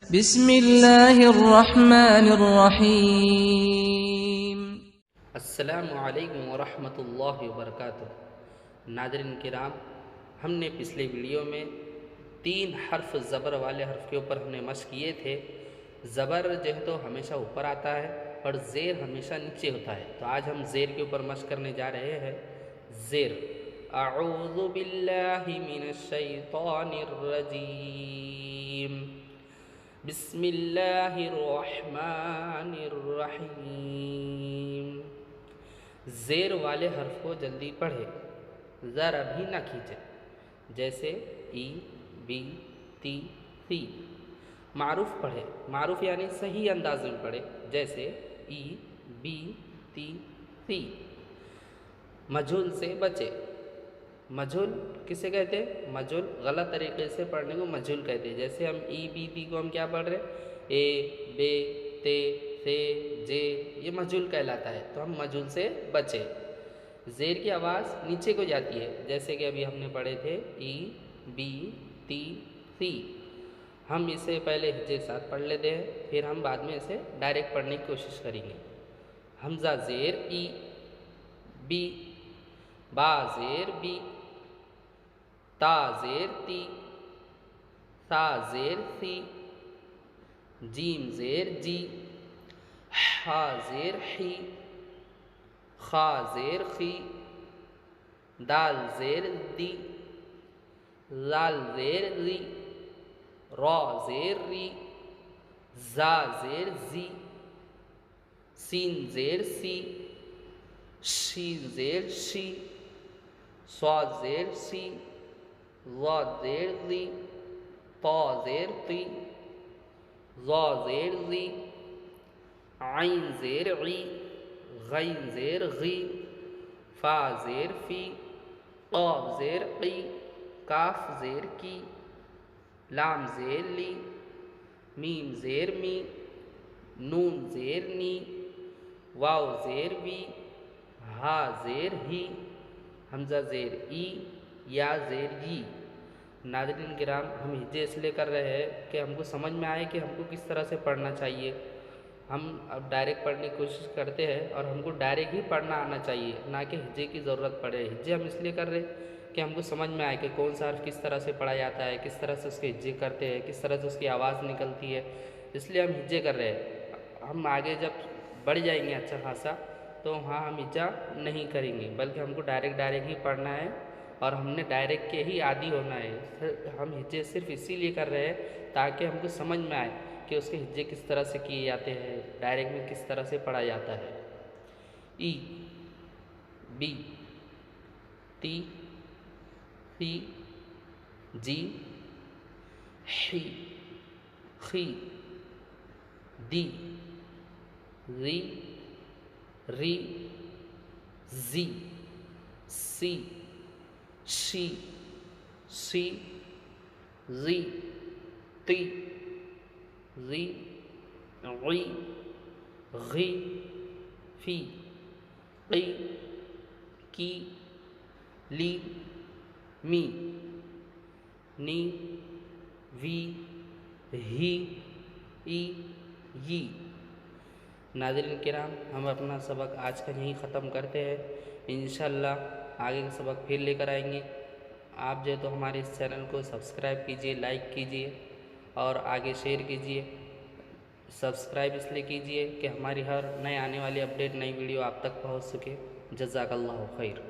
बिस्मिल्लाहिर्रहमानिर्रहीम। अस्सलामुअलैकुम वरहमतुल्लाहि वबरकातुह। नाज़रीन किराम, हमने पिछले वीडियो में 3 हर्फ ज़बर वाले हर्फ के ऊपर हमने मश्क किए थे। ज़बर जो है तो हमेशा ऊपर आता है और ज़ेर हमेशा नीचे होता है। तो आज हम ज़ेर के ऊपर मश्क करने जा रहे हैं। ज़ेर, अऊज़ु बिल्लाहि मिनश शैतानिर रजीम, बिस्मिल्लाहिर्रहमानिर्रहीम। ज़ेर वाले हर्फ को जल्दी पढ़े, ज़रा भी ना खींचे। जैसे ई, बी, ती, सी। मारूफ पढ़े, मारूफ यानी सही अंदाज में पढ़े। जैसे ई, बी, ती, सी। मजहूल से बचे। मजहूल किसे कहते हैं? मजहूल गलत तरीके से पढ़ने को मजहूल कहते हैं। जैसे हम ई, बी, ती को हम क्या पढ़ रहे हैं? ए, बे, ते, से, जे, ये मजहूल कहलाता है। तो हम मजहूल से बचे। ज़ेर की आवाज़ नीचे को जाती है। जैसे कि अभी हमने पढ़े थे ई, बी, ती, सी। हम इसे पहले हिज्जे के साथ पढ़ लेते हैं, फिर हम बाद में इसे डायरेक्ट पढ़ने की कोशिश करेंगे। हमज़ा ज़ेर ई, बी, बा ज़ेर बी, ता ज़ेर ती, सा ज़ेर सी, जीम ज़ेर जी, हा ज़ेर ही, खा ज़ेर खी, दाल ज़ेर दी, लाल ज़ेर री, रा ज़ेर री, जा ज़ेर जी, सीन ज़ेर सी, शीन ज़ेर शी, स्वाद ज़ेर सी, ज़ा ज़ेर ज़ी, ता ज़ेर ती, ज़ा ज़ेर ज़ी, आइन ज़ेर ग़ी, ग़ैन ज़ेर ग़ी, फ़ा ज़ेर फ़ी, क़ाफ़ ज़ेर क़ी, काफ ज़ेर की, लाम ज़ेर ली, मीम ज़ेर मी, नून ज़ेर नी, वाव ज़ेर वी, हा ज़ेर ही, हमज़ा ज़ेर ई, या ज़ेर ई। नाज़रीन किराम, हम हिज्जे इसलिए कर रहे हैं कि हमको समझ में आए कि हमको किस तरह से पढ़ना चाहिए। हम अब डायरेक्ट पढ़ने की कोशिश करते हैं और हमको डायरेक्ट ही पढ़ना आना चाहिए, ना कि हिज्जे की ज़रूरत पड़े। हिज्जे हम इसलिए कर रहे हैं कि हमको समझ में आए कि कौन सा हर्फ किस तरह से पढ़ा जाता है, किस तरह से उसके हिज्जे करते हैं, किस तरह से उसकी आवाज़ निकलती है। इसलिए हम हिज्जे कर रहे हैं। हम आगे जब बढ़ जाएंगे अच्छा खासा, तो वहाँ हम हिज्जा नहीं करेंगे, बल्कि हमको डायरेक्ट ही पढ़ना है और हमने डायरेक्ट के ही आदी होना है। हम हिज्जे सिर्फ इसीलिए कर रहे हैं ताकि हमको समझ में आए कि उसके हिज्जे किस तरह से किए जाते हैं, डायरेक्ट में किस तरह से पढ़ा जाता है। ई, बी, ती, सी, जी, ही, खी, दी, री, री, जी, सी, शी, शी, जी, ती, जी, ग़ी, ग़ी, फ़ी, क़ी, की, ली, मी, नी, वी, ही, ई, यी। नाज़रीन किराम, हम अपना सबक आज का यहीं ख़त्म करते हैं। इंशाअल्लाह आगे का सबक फिर लेकर आएंगे। आप जो तो हमारे इस चैनल को सब्सक्राइब कीजिए, लाइक कीजिए और आगे शेयर कीजिए। सब्सक्राइब इसलिए कीजिए कि हमारी हर नए आने वाली अपडेट, नई वीडियो आप तक पहुंच सके। जज़ाकल्लाहु खैर।